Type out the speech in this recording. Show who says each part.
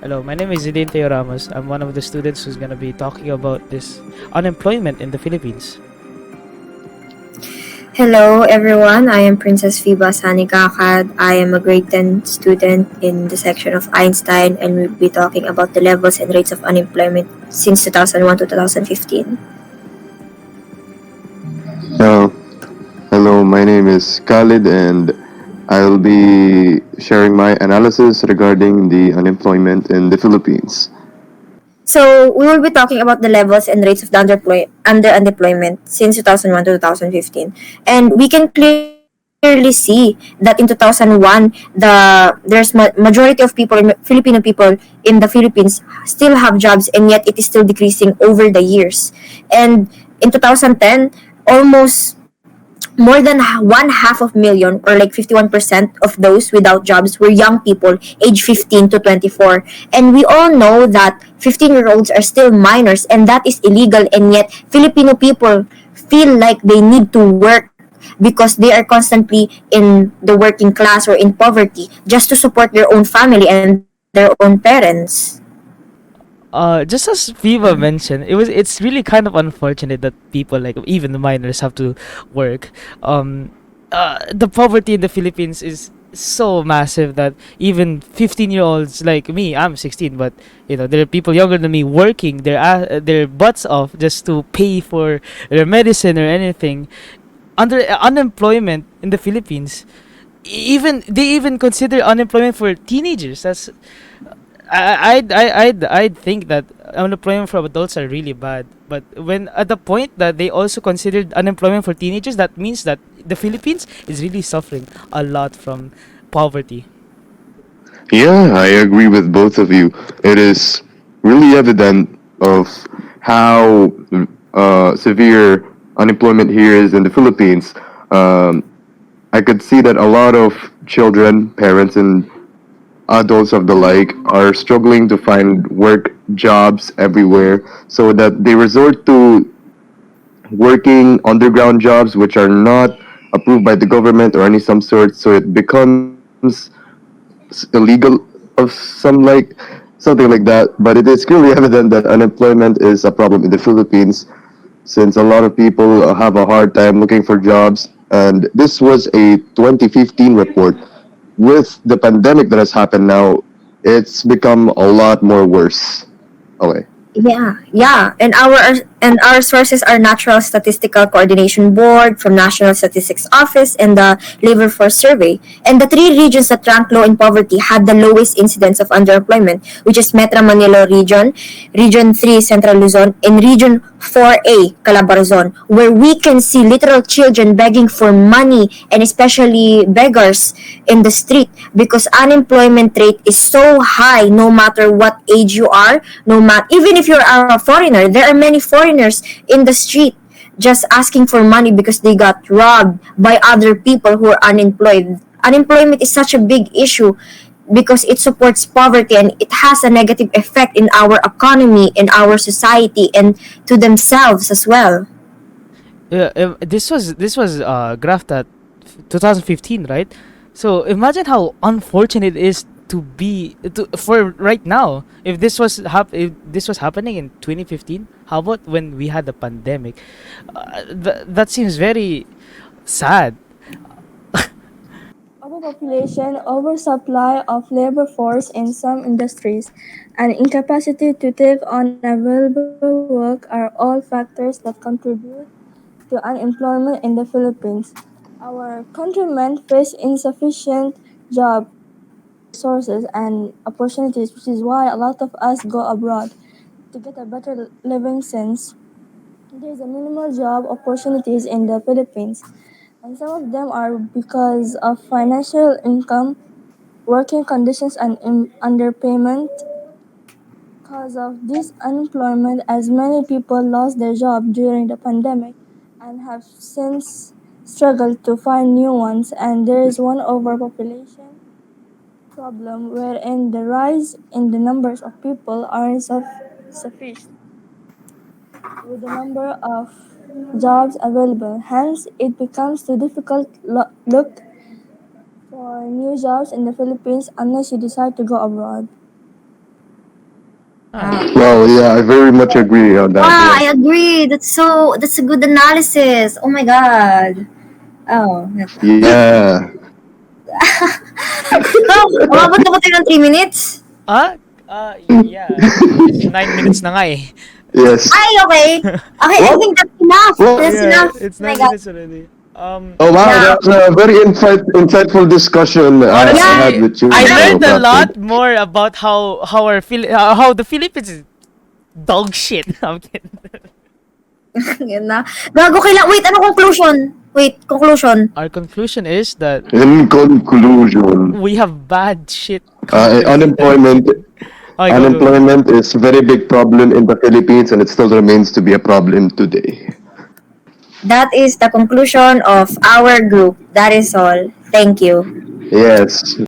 Speaker 1: Hello, my name is Zidane Teo Ramos. I'm one of the students who's gonna be talking about this unemployment in the Philippines.
Speaker 2: Hello, everyone. I am Princess Fiba Sanikakad. I am a grade 10 student in the section of Einstein, and we'll be talking about the levels and rates of unemployment since 2001 to 2015.
Speaker 3: Uh, Hello, my name is Khalid, and I'll be sharing my analysis regarding the unemployment in the Philippines.
Speaker 2: So, we will be talking about the levels and rates of the under unemployment since 2001 to 2015. And we can clearly see that in 2001, there's majority of people, Filipino people in the Philippines, still have jobs, and yet it is still decreasing over the years. And in 2010, almost more than one half of million, or like 51% of those without jobs, were young people age 15 to 24. And we all know that 15-year-olds are still minors, and that is illegal, and yet Filipino people feel like they need to work because they are constantly in the working class or in poverty just to support their own family and their own parents.
Speaker 1: Just as Viva mentioned, it's really kind of unfortunate that people like even the minors have to work. The poverty in the Philippines is so massive that even 15-year-olds like me, I'm 16, but there are people younger than me working their butts off just to pay for their medicine or anything. Under unemployment in the Philippines, even they even consider unemployment for teenagers. I'd think that unemployment for adults are really bad, but when at the point that they also considered unemployment for teenagers, that means that the Philippines is really suffering a lot from poverty.
Speaker 3: Yeah, I agree with both of you. It is really evident of how severe unemployment here is in the Philippines. Um, I could see that a lot of children, parents, and adults of the like are struggling to find work jobs everywhere, so that they resort to working underground jobs which are not approved by the government or any some sort, so it becomes illegal of some like something like that. But it is clearly evident that unemployment is a problem in the Philippines, since a lot of people have a hard time looking for jobs. And this was a 2015 report. With the pandemic that has happened now, it's become a lot more worse. Okay.
Speaker 2: Yeah. And our sources are National Statistical Coordination Board from National Statistics Office and the Labor Force Survey. And the three regions that rank low in poverty had the lowest incidence of underemployment, which is Metro Manila region, Region 3 Central Luzon, and Region 4A Calabarzon, where we can see literal children begging for money, and especially beggars in the street, because unemployment rate is so high no matter what age you are, no matter even if you're a foreigner. There are many foreigners in the street just asking for money because they got robbed by other people who are unemployed. Unemployment is such a big issue because it supports poverty, and it has a negative effect in our economy, in our society, and to themselves as well.
Speaker 1: This was graphed at 2015, right? So imagine how unfortunate it is to be for right now. If this was happening in 2015, how about when we had the pandemic? That seems very sad.
Speaker 4: Overpopulation, oversupply of labor force in some industries, and incapacity to take on available work are all factors that contribute to unemployment in the Philippines. Our countrymen face insufficient job resources and opportunities, which is why a lot of us go abroad to get a better living since there's a minimal job opportunities in the Philippines, and some of them are because of financial income, working conditions, and underpayment. Because of this unemployment, as many people lost their job during the pandemic and have since struggled to find new ones, and there is one overpopulation problem wherein the rise in the numbers of people aren't sufficient with the number of jobs available. Hence, it becomes too difficult look for new jobs in the Philippines unless you decide to go abroad.
Speaker 3: Well, yeah, I very much agree on that.
Speaker 2: Wow, I
Speaker 3: Yeah.
Speaker 2: agree. That's a good analysis. Oh my god. Oh.
Speaker 3: Yeah.
Speaker 2: Oh, umabot na ba tayo ng 3 minutes?
Speaker 1: Ah? Yeah. Kasi 9 minutes na nga eh.
Speaker 3: Yes.
Speaker 2: Ay, okay. Okay, I
Speaker 3: What?
Speaker 2: think that's enough.
Speaker 3: What?
Speaker 2: That's
Speaker 1: Yeah,
Speaker 2: enough.
Speaker 1: it's
Speaker 2: Oh my
Speaker 1: nine
Speaker 2: god.
Speaker 1: minutes already.
Speaker 3: Oh wow,
Speaker 2: Now,
Speaker 3: that's a very insightful discussion I had
Speaker 1: Honestly,
Speaker 3: with you,
Speaker 1: I learned a
Speaker 3: Catherine.
Speaker 1: lot more about how the Philippines is dog shit. I'm kidding.
Speaker 2: yun na. Bago kailang, wait, ano conclusion? Wait, conclusion.
Speaker 1: Our conclusion is that
Speaker 3: In conclusion,
Speaker 1: we have bad shit country.
Speaker 3: unemployment
Speaker 1: Okay, go.
Speaker 3: unemployment is a very big problem in the Philippines, and it still remains to be a problem today.
Speaker 2: That is the conclusion of our group. That is all. Thank you.
Speaker 3: Yes.